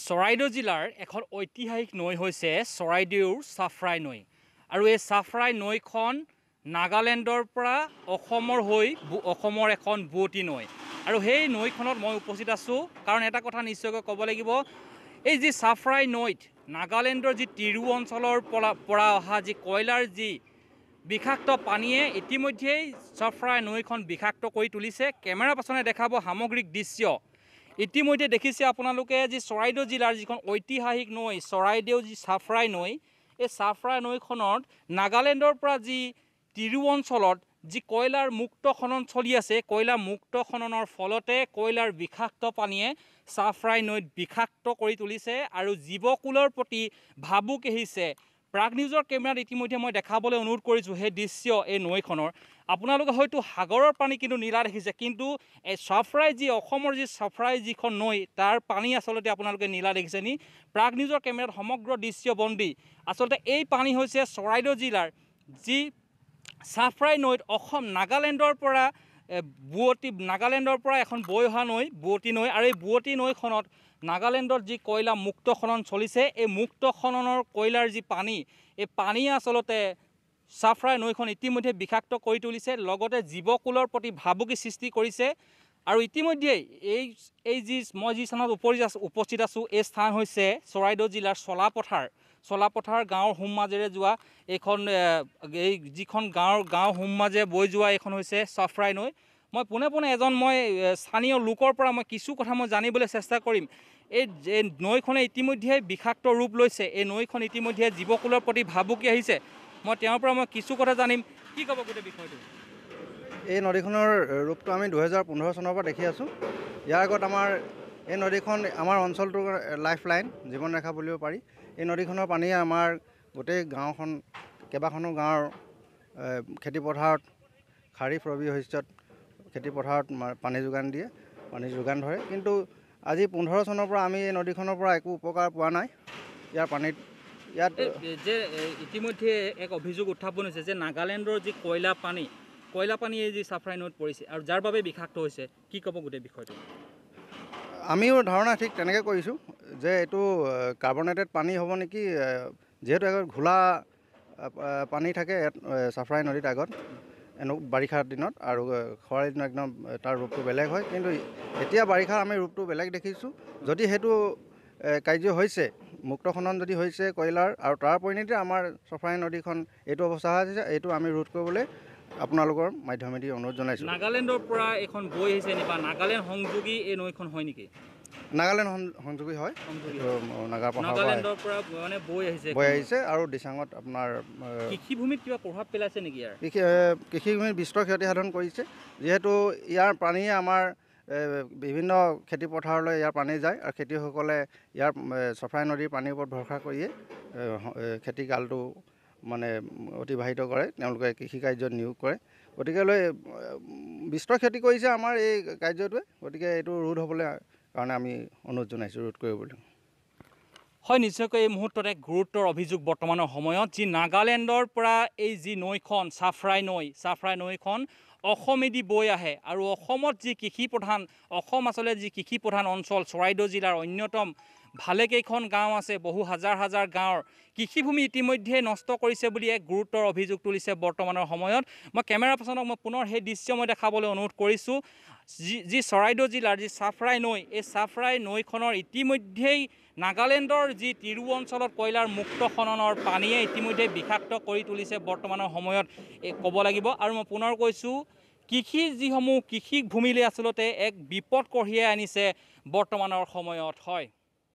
চৰাইদেউ জিলাৰ এখন ঐতিহাসিক নৈ হৈছে চৰাইদেউৰ চাফৰাই নৈ আৰু এই চাফৰাই নৈখন নাগালেণ্ডৰ পৰা অসমৰ হৈ অসমৰ এখন বুৱতী নৈ আৰু সেই নৈখনত মই উপস্থিত আছোঁ কাৰণ এটা কথা নিশ্চয়কৈ ক'ব লাগিব এই যি চাফৰাই নৈত নাগালেণ্ডৰ যি তিৰু অঞ্চলৰ পৰা অহা যি কয়লাৰ যি বিষাক্ত পানীয়ে ইতিমধ্যেই চাফৰাই নৈখন বিষাক্ত কৰি তুলিছে। কেমেৰা পাছনে দেখাব সামগ্ৰিক দৃশ্য। ইতিমধ্যে দেখিছে আপোনালোকে যি চৰাইদেউ জিলাৰ যিখন ঐতিহাসিক নৈ চৰাইদেউ যি চাফৰাই নৈ এই চাফৰাই নৈখনত নাগালেণ্ডৰ পৰা যি তিৰু অঞ্চলত যি কয়লাৰ মুক্ত খনন চলি আছে কয়লা মুক্ত খননৰ ফলতে কয়লাৰ বিষাক্ত পানীয়ে চাফৰাই নৈত বিষাক্ত কৰি তুলিছে আৰু জীৱকুলৰ প্ৰতি ভাবুক আহিছে। প্ৰাগ নিউজৰ কেমেৰাত ইতিমধ্যে মই দেখাবলৈ অনুৰোধ কৰিছোঁ সেই দৃশ্য এই নৈখনৰ। আপোনালোকে হয়তো সাগৰৰ পানী কিন্তু নীলা দেখিছে কিন্তু এই চাফৰাই যি অসমৰ যি চাফৰাই যিখন নৈ তাৰ পানী আচলতে আপোনালোকে নীলা দেখিছে নি? প্ৰাগ নিউজৰ কেমেৰাত সমগ্ৰ দৃশ্যবন্দী। আচলতে এই পানী হৈছে চৰাইদেউ জিলাৰ যি চাফৰাই নৈত অসম নাগালেণ্ডৰ পৰা নাগালেণ্ডৰ পৰা এখন বৈ অহা নৈ বুৱতী নৈ আৰু এই বুৱতী নৈখনত নাগালেণ্ডৰ যি কয়লা মুক্ত খনন চলিছে এই মুক্ত খননৰ কয়লাৰ যি পানী এই পানীয়ে আচলতে চাফৰাই নৈখন ইতিমধ্যে বিষাক্ত কৰি তুলিছে লগতে জীৱকুলৰ প্ৰতি ভাবুকি সৃষ্টি কৰিছে। আৰু ইতিমধ্যেই এই যি মই যি স্থানত উপস্থিত আছোঁ এই স্থান হৈছে চৰাইদেউ জিলাৰ চলাপথাৰ গাঁৱৰ সোঁ মাজেৰে যোৱা এইখন এই যিখন গাঁও সোঁ মাজে বৈ যোৱা এইখন হৈছে চাফৰাই নৈ। মই পোনে এজন স্থানীয় লোকৰ পৰা মই কিছু কথা মই জানিবলৈ চেষ্টা কৰিম। এই নৈখনে ইতিমধ্যে বিষাক্ত ৰূপ লৈছে, এই নৈখন ইতিমধ্যে জীৱকুলৰ প্ৰতি ভাবুকি আহিছে। মই তেওঁৰ পৰা কিছু কথা জানিম। কি ক'ব গোটেই বিষয়টো? এই নদীখনৰ ৰূপটো আমি 2015 চনৰ পৰা দেখি আছোঁ। ইয়াৰ আগত আমাৰ এই নদীখন আমাৰ অঞ্চলটোৰ লাইফ লাইন জীৱন ৰেখা বুলিব পাৰি। এই নদীখনৰ পানীয়ে আমাৰ গোটেই গাঁওখন কেইবাখনো গাঁৱৰ খেতিপথাৰত খাৰিফ ৰবি শস্যত খেতিপথাৰত পানী যোগান ধৰে। কিন্তু আজি 15 চনৰ পৰা আমি এই নদীখনৰ পৰা একো উপকাৰ পোৱা নাই। ইয়াত যে ইতিমধ্যে এক অভিযোগ উত্থাপন হৈছে যে নাগালেণ্ডৰ যি কয়লা পানী এই যি চাফৰাই নৈত পৰিছে আৰু যাৰ বাবে বিষাক্ত হৈছে। কি ক'ব গোটেই বিষয়টো? আমিও ধাৰণা ঠিক তেনেকৈ কৰিছোঁ যে এইটো কাৰ্বনেটেড পানী হ'ব নেকি, যিহেতু ঘোলা পানী থাকে চাফৰাই নদীত আগত বাৰিষাৰ দিনত আৰু খৰালি দিনত একদম তাৰ ৰূপটো বেলেগ হয়। কিন্তু এতিয়া বাৰিষাৰ আমি ৰূপটো বেলেগ দেখিছোঁ। যদি সেইটো কাৰ্য হৈছে মুক্ত খনন যদি হৈছে কয়লাৰ আৰু তাৰ পৰিণতি আমাৰ চাফৰাই নদীখন এইটো অৱস্থা হৈছে, এইটো আমি ৰোধ কৰিবলৈ আপোনালোকৰ মাধ্যমেদি অনুৰোধ জনাইছোঁ। নাগালেণ্ডৰ পৰা এখন বৈ আহিছে নি বা নাগালেণ্ড সংযোগী এই নৈখন হয় নেকি? নাগালেণ্ড সংযোগী হয়, নাগালেণ্ডৰ পৰা মানে বৈ আহিছে আৰু দিচাঙত আপোনাৰ কৃষিভূমিত কিবা প্ৰভাৱ পেলাইছে নেকি? কৃষিভূমিত বিস্তৰ ক্ষতি সাধন কৰিছে, যিহেতু ইয়াৰ পানীয়ে আমাৰ বিভিন্ন খেতিপথাৰলৈ ইয়াৰ পানী যায় আৰু খেতিয়কসকলে ইয়াৰ চাফৰাই নদীৰ পানীৰ ওপৰত ভৰসা কৰিয়ে খেতিকালটো অতিবাহিত কৰে, তেওঁলোকে কৃষি কাৰ্যত নিয়োগ কৰে। গতিকেলৈ বিস্তৰ ক্ষতি কৰিছে আমাৰ এই কাৰ্যটোৱে। গতিকে এইটো ৰোধ হ'বলৈ কাৰণে আমি অনুৰোধ জনাইছোঁ ৰোধ কৰিবলৈ। হয়, নিশ্চয়কৈ এই মুহূৰ্তত এক গুৰুত্বৰ অভিযোগ বৰ্তমানৰ সময়ত যি নাগালেণ্ডৰ পৰা এই যি নৈখন চাফৰাই নৈখন অসমেদি বৈ আহে আৰু অসমত যি অসম আচলতে যি কৃষি প্ৰধান অঞ্চল চৰাইদেউ জিলাৰ অন্যতম ভালেকেইখন গাঁও আছে, বহু হাজাৰ গাঁৱৰ কৃষিভূমি ইতিমধ্যে নষ্ট কৰিছে বুলি এক গুৰুত্বৰ অভিযোগ তুলিছে বৰ্তমানৰ সময়ত। মই কেমেৰা পাৰ্চনক পুনৰ সেই দৃশ্য দেখাবলৈ অনুৰোধ কৰিছোঁ। যি চৰাইদেউ জিলাৰ যি চাফৰাই নৈ এই চাফৰাই নৈখনৰ ইতিমধ্যেই নাগালেণ্ডৰ যি তিৰু অঞ্চলত কয়লাৰ মুক্ত খননৰ পানীয়ে ইতিমধ্যে বিষাক্ত কৰি তুলিছে বৰ্তমানৰ সময়ত ক'ব লাগিব। আৰু মই পুনৰ কৈছোঁ কৃষি ভূমিলৈ আচলতে এক বিপদ কঢ়িয়াই আনিছে বৰ্তমানৰ সময়ত। হয়।